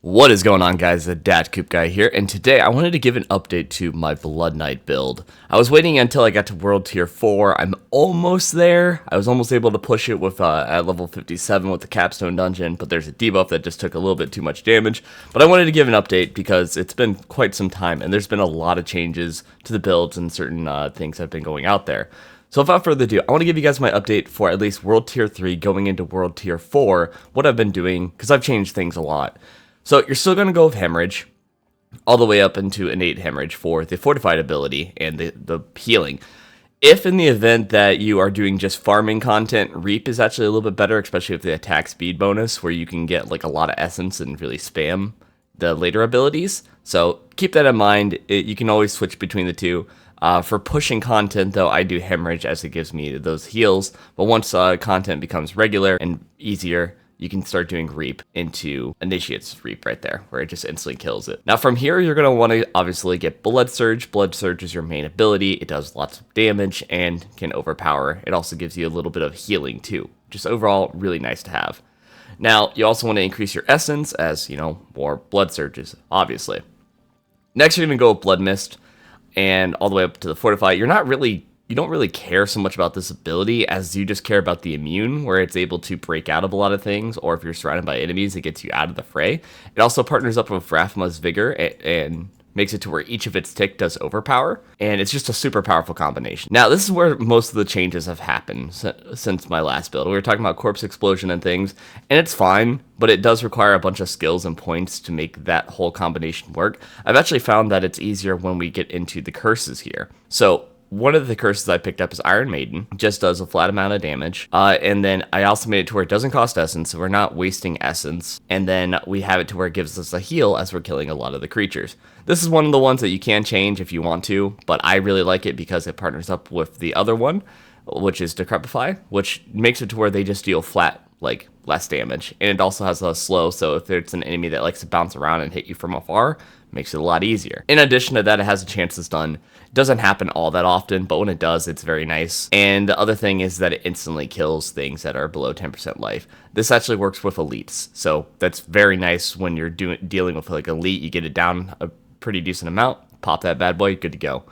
What is going on, guys? The Datcoopguy here, and today I wanted to give an update to my Blood Knight build. I was waiting until I got to World Tier 4. I'm almost there. I was almost able to push it with at level 57 with the Capstone Dungeon, but there's a debuff that just took a little bit too much damage. But I wanted to give an update because it's been quite some time, and there's been a lot of changes to the builds and certain things that have been going out there. So without further ado, I want to give you guys my update for at least World Tier 3 going into World Tier 4, what I've been doing, because I've changed things a lot. So you're still going to go with Hemorrhage, all the way up into Innate Hemorrhage for the Fortified ability and the healing. If in the event that you are doing just farming content, Reap is actually a little bit better, especially with the attack speed bonus, where you can get like a lot of essence and really spam the later abilities. So keep that in mind. You can always switch between the two. For pushing content, though, I do Hemorrhage as it gives me those heals. But once content becomes regular and easier, you can start doing Reap into Initiate's Reap right there, where it just instantly kills it. Now from here, you're going to want to obviously get Blood Surge. Blood Surge is your main ability. It does lots of damage and can overpower. It also gives you a little bit of healing too. Just overall, really nice to have. Now, you also want to increase your Essence as, you know, more Blood Surges, obviously. Next, you're going to go with Blood Mist and all the way up to the Fortify. You don't really care so much about this ability as you just care about the immune, where it's able to break out of a lot of things, or if you're surrounded by enemies, it gets you out of the fray. It also partners up with Rathma's Vigor and makes it to where each of its tick does overpower, and it's just a super powerful combination. Now, this is where most of the changes have happened since my last build. We were talking about Corpse Explosion and things, and it's fine, but it does require a bunch of skills and points to make that whole combination work. I've actually found that it's easier when we get into the curses here. So one of the curses I picked up is Iron Maiden. It just does a flat amount of damage. And then I also made it to where it doesn't cost essence, so we're not wasting essence. And then we have it to where it gives us a heal as we're killing a lot of the creatures. This is one of the ones that you can change if you want to, but I really like it because it partners up with the other one, which is Decrepify, which makes it to where they just deal flat, like, less damage. And it also has a slow, so if it's an enemy that likes to bounce around and hit you from afar, makes it a lot easier. In addition to that, it has a chance to stun. It doesn't happen all that often, but when it does, it's very nice. And the other thing is that it instantly kills things that are below 10% life. This actually works with elites, so that's very nice when you're dealing with like elite. You get it down a pretty decent amount, pop that bad boy, good to go.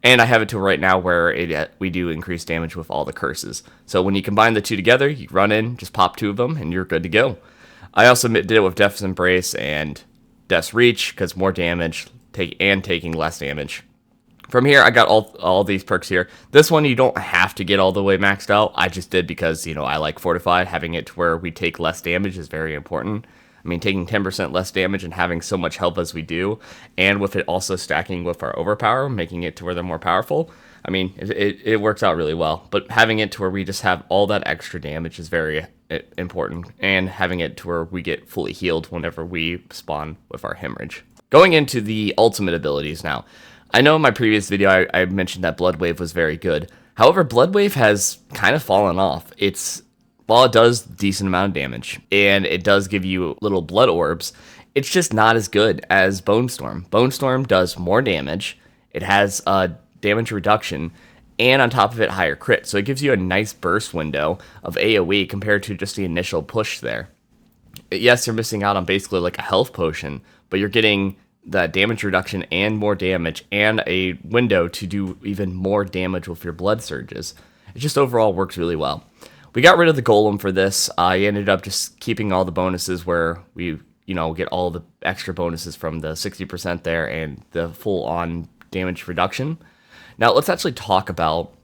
And I have it to right now where we do increase damage with all the curses. So when you combine the two together, you run in, just pop two of them, and you're good to go. I also did it with Death's Embrace and Death's Reach, because more damage taking less damage. From here, I got all these perks here. This one, you don't have to get all the way maxed out. I just did because, you know, I like Fortified. Having it to where we take less damage is very important. I mean, taking 10% less damage and having so much health as we do, and with it also stacking with our overpower, making it to where they're more powerful, I mean, it works out really well. But having it to where we just have all that extra damage is very important, and having it to where we get fully healed whenever we spawn with our Hemorrhage. Going into the ultimate abilities now. I know in my previous video I mentioned that Blood Wave was very good. However, Blood Wave has kind of fallen off. While it does a decent amount of damage, and it does give you little blood orbs, it's just not as good as Bone Storm. Bone Storm does more damage, it has a damage reduction, and on top of it, higher crit. So it gives you a nice burst window of AoE compared to just the initial push there. Yes, you're missing out on basically like a health potion, but you're getting the damage reduction and more damage, and a window to do even more damage with your blood surges. It just overall works really well. We got rid of the Golem for this. I ended up just keeping all the bonuses where we, you know, get all the extra bonuses from the 60% there and the full-on damage reduction. Now, let's actually talk about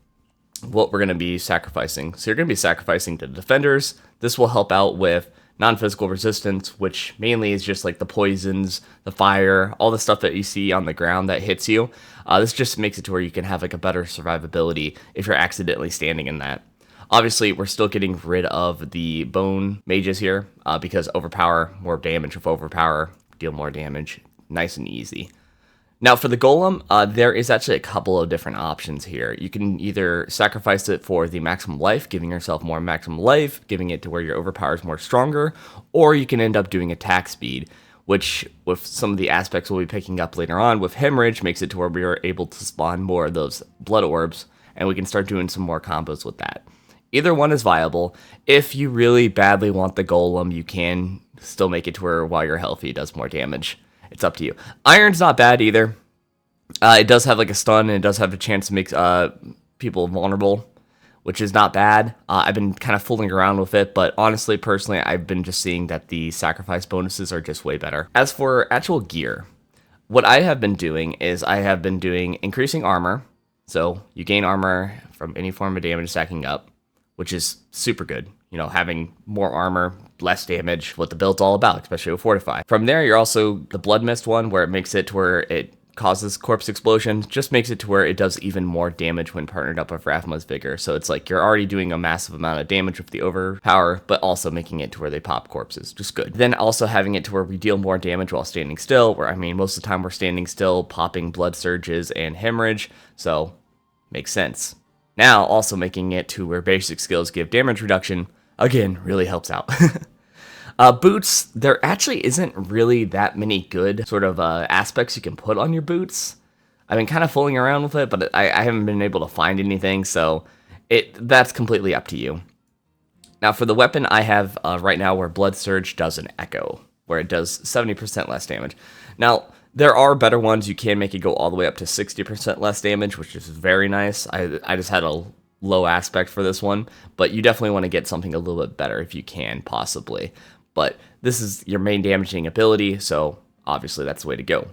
what we're going to be sacrificing. So you're going to be sacrificing to defenders. This will help out with non-physical resistance, which mainly is just like the poisons, the fire, all the stuff that you see on the ground that hits you. This just makes it to where you can have like a better survivability if you're accidentally standing in that. Obviously, we're still getting rid of the bone mages here because overpower, more damage with overpower, deal more damage, nice and easy. Now for the golem, there is actually a couple of different options here. You can either sacrifice it for the maximum life, giving yourself more maximum life, giving it to where your overpower is more stronger, or you can end up doing attack speed, which with some of the aspects we'll be picking up later on with Hemorrhage makes it to where we are able to spawn more of those blood orbs, and we can start doing some more combos with that. Either one is viable. If you really badly want the golem, you can still make it to where while you're healthy, it does more damage. It's up to you. Iron's not bad either. It does have like a stun, and it does have a chance to make people vulnerable, which is not bad. I've been kind of fooling around with it, but honestly, personally, I've been just seeing that the sacrifice bonuses are just way better. As for actual gear, what I have been doing is I have been doing increasing armor. So you gain armor from any form of damage stacking up, which is super good. You know, having more armor, less damage, what the build's all about, especially with fortify. From there, you're also the blood mist one, where it makes it to where it causes corpse explosion, just makes it to where it does even more damage when partnered up with Rathma's Vigor. So it's like you're already doing a massive amount of damage with the overpower, but also making it to where they pop corpses. Just good. Then also having it to where we deal more damage while standing still, where I mean, most of the time we're standing still, popping blood surges and hemorrhage. So makes sense. Now also making it to where basic skills give damage reduction, again, really helps out. Boots, there actually isn't really that many good sort of aspects you can put on your boots. I've been kind of fooling around with it, but I haven't been able to find anything, so that's completely up to you. Now for the weapon, I have right now where Blood Surge does an Echo, where it does 70% less damage. Now, there are better ones. You can make it go all the way up to 60% less damage, which is very nice. I just had a low aspect for this one, but you definitely want to get something a little bit better if you can, possibly. But this is your main damaging ability, so obviously that's the way to go.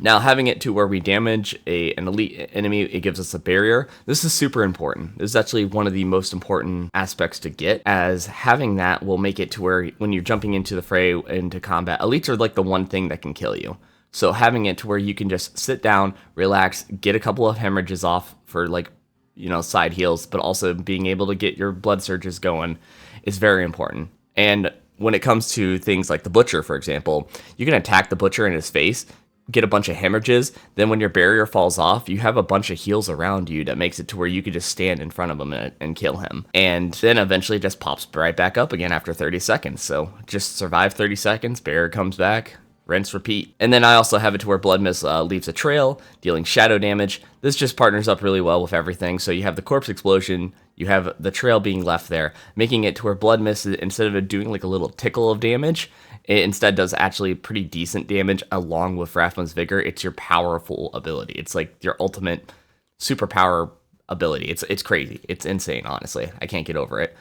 Now, having it to where we damage an elite enemy, it gives us a barrier. This is super important. This is actually one of the most important aspects to get, as having that will make it to where when you're jumping into the fray, into combat, elites are like the one thing that can kill you. So having it to where you can just sit down, relax, get a couple of hemorrhages off for like, you know, side heals, but also being able to get your blood surges going is very important. And when it comes to things like the Butcher, for example, you can attack the Butcher in his face, get a bunch of hemorrhages, then when your barrier falls off, you have a bunch of heals around you that makes it to where you could just stand in front of him and kill him. And then eventually just pops right back up again after 30 seconds. So just survive 30 seconds, barrier comes back, rinse, repeat. And then I also have it to where Blood Mist leaves a trail, dealing shadow damage. This just partners up really well with everything. So you have the corpse explosion, you have the trail being left there, making it to where Blood Mist, instead of doing like a little tickle of damage, it instead does actually pretty decent damage along with Rathma's Vigor. It's your powerful ability. It's like your ultimate superpower ability. It's crazy. It's insane, honestly. I can't get over it.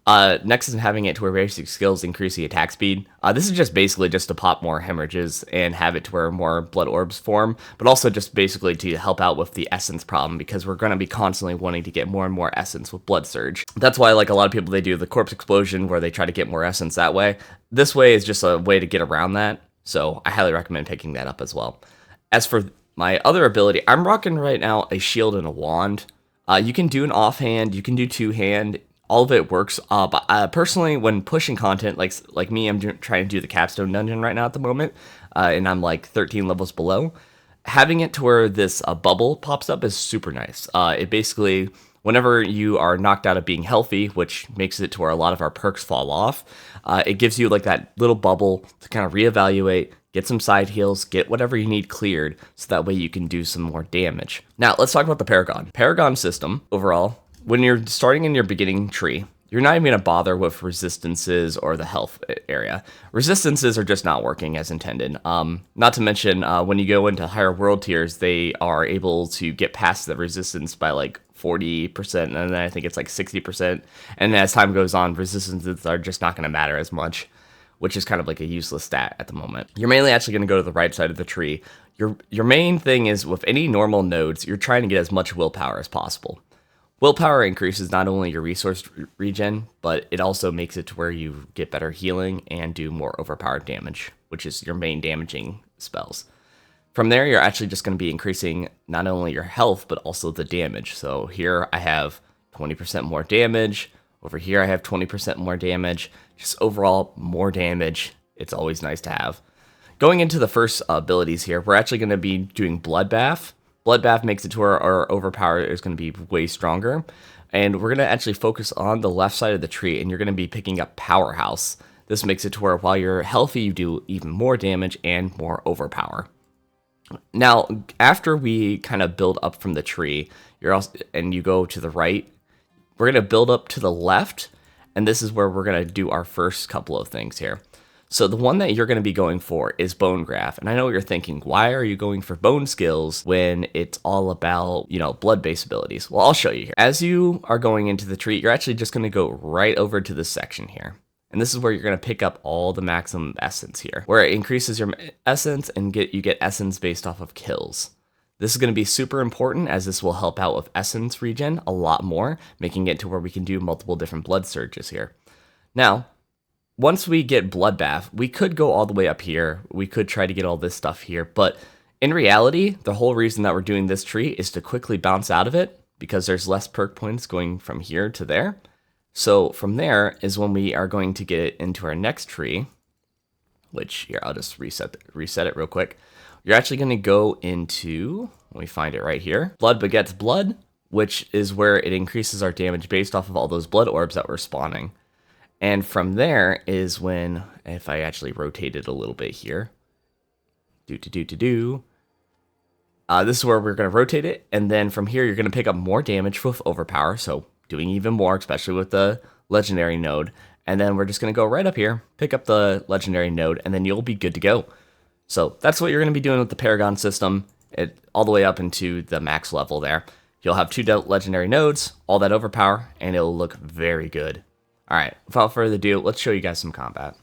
Next is having it to where basic skills increase the attack speed. This is just basically just to pop more hemorrhages and have it to where more blood orbs form, but also just basically to help out with the essence problem, because we're going to be constantly wanting to get more and more essence with blood surge. That's why like a lot of people, they do the corpse explosion where they try to get more essence that way. This way is just a way to get around that, so I highly recommend picking that up as well. As for my other ability, I'm rocking right now a shield and a wand. You can do an offhand, you can do two-hand. All of it works, but personally, when pushing content, like me, I'm trying to do the capstone dungeon right now at the moment, and I'm like 13 levels below. Having it to where this bubble pops up is super nice. It basically, whenever you are knocked out of being healthy, which makes it to where a lot of our perks fall off, it gives you like that little bubble to kind of reevaluate, get some side heals, get whatever you need cleared, so that way you can do some more damage. Now, let's talk about the Paragon. Paragon system, overall, when you're starting in your beginning tree, you're not even going to bother with resistances or the health area. Resistances are just not working as intended. Not to mention, when you go into higher world tiers, they are able to get past the resistance by like 40%, and then I think it's like 60%. And then as time goes on, resistances are just not going to matter as much, which is kind of like a useless stat at the moment. You're mainly actually going to go to the right side of the tree. Your main thing is with any normal nodes, you're trying to get as much willpower as possible. Willpower increases not only your resource regen, but it also makes it to where you get better healing and do more overpowered damage, which is your main damaging spells. From there, you're actually just going to be increasing not only your health, but also the damage. So here I have 20% more damage. Over here I have 20% more damage. Just overall more damage. It's always nice to have. Going into the first abilities here, we're actually going to be doing Bloodbath. Bloodbath makes it to where our overpower is going to be way stronger. And we're going to actually focus on the left side of the tree, and you're going to be picking up Powerhouse. This makes it to where while you're healthy, you do even more damage and more overpower. Now, after we kind of build up from the tree, and you go to the right, We're going to build up to the left, and this is where we're going to do our first couple of things here. So the one that you're going to be going for is Bone Graft. And I know what you're thinking, why are you going for bone skills when it's all about, blood-based abilities? Well, I'll show you here. As you are going into the tree, you're actually just going to go right over to this section here. And this is where you're going to pick up all the maximum essence here, where it increases your essence and you get essence based off of kills. This is going to be super important as this will help out with essence regen a lot more, making it to where we can do multiple different blood surges here. Now, once we get Bloodbath, we could go all the way up here. We could try to get all this stuff here, but in reality, the whole reason that we're doing this tree is to quickly bounce out of it because there's less perk points going from here to there. So from there is when we are going to get it into our next tree, which here, I'll just reset it real quick. You're actually going to go into, let me find it right here, Blood Begets Blood, which is where it increases our damage based off of all those blood orbs that we're spawning. And from there is when, if I actually rotate it a little bit here, this is where we're going to rotate it. And then from here, you're going to pick up more damage with Overpower. So doing even more, especially with the Legendary node. And then we're just going to go right up here, pick up the Legendary node, and then you'll be good to go. So that's what you're going to be doing with the Paragon system, all the way up into the max level there. You'll have 2 Legendary nodes, all that Overpower, and it'll look very good. Alright, without further ado, let's show you guys some combat.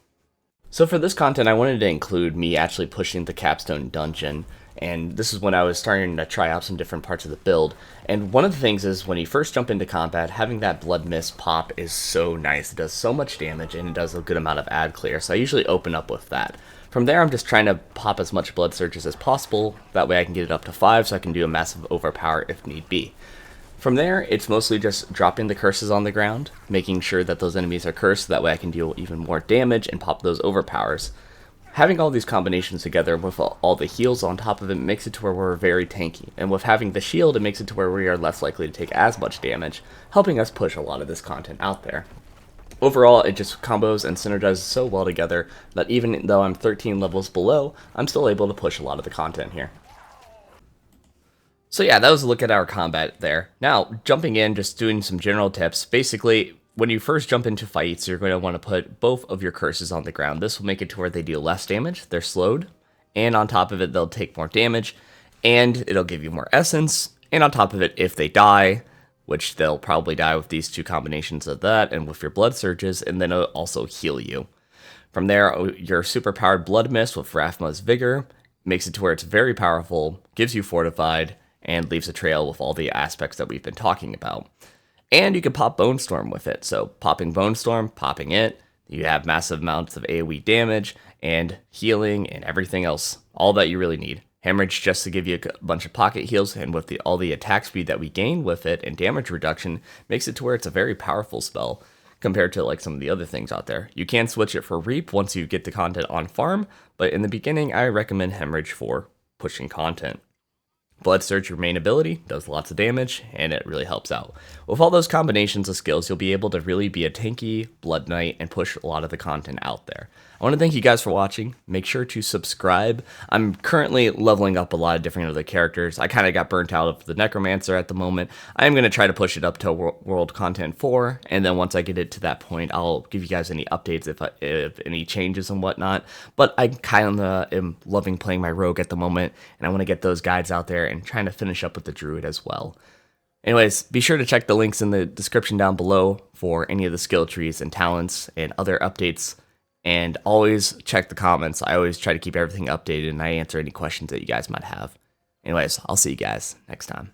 So for this content, I wanted to include me actually pushing the Capstone Dungeon, and this is when I was starting to try out some different parts of the build. And one of the things is, when you first jump into combat, having that Blood Mist pop is so nice. It does so much damage, and it does a good amount of ad clear, so I usually open up with that. From there, I'm just trying to pop as much blood surges as possible, that way I can get it up to 5, so I can do a massive overpower if need be. From there, it's mostly just dropping the curses on the ground, making sure that those enemies are cursed, so that way I can deal even more damage and pop those overpowers. Having all these combinations together with all the heals on top of it makes it to where we're very tanky, and with having the shield, it makes it to where we are less likely to take as much damage, helping us push a lot of this content out there. Overall, it just combos and synergizes so well together that even though I'm 13 levels below, I'm still able to push a lot of the content here. So yeah, that was a look at our combat there. Now, jumping in, just doing some general tips. Basically, when you first jump into fights, you're going to want to put both of your curses on the ground. This will make it to where they deal less damage, they're slowed, and on top of it, they'll take more damage, and it'll give you more essence, and on top of it, if they die, which they'll probably die with these 2 combinations of that, and with your blood surges, and then it'll also heal you. From there, your super powered Blood Mist with Rathma's Vigor makes it to where it's very powerful, gives you Fortified, and leaves a trail with all the aspects that we've been talking about. And you can pop Bone Storm with it. So popping Bone Storm, popping it, you have massive amounts of AoE damage and healing and everything else. All that you really need. Hemorrhage just to give you a bunch of pocket heals, and with all the attack speed that we gain with it and damage reduction, makes it to where it's a very powerful spell compared to like some of the other things out there. You can switch it for Reap once you get the content on farm, but in the beginning I recommend Hemorrhage for pushing content. Blood Surge, your main ability, does lots of damage, and it really helps out. With all those combinations of skills, you'll be able to really be a tanky Blood Knight and push a lot of the content out there. I want to thank you guys for watching. Make sure to subscribe. I'm currently leveling up a lot of different other characters. I kind of got burnt out of the Necromancer at the moment. I am going to try to push it up to World Content 4, and then once I get it to that point, I'll give you guys any updates if any changes and whatnot. But I kind of am loving playing my Rogue at the moment, and I want to get those guides out there and trying to finish up with the Druid as well. Anyways, be sure to check the links in the description down below for any of the skill trees and talents and other updates. And always check the comments. I always try to keep everything updated, and I answer any questions that you guys might have. Anyways, I'll see you guys next time.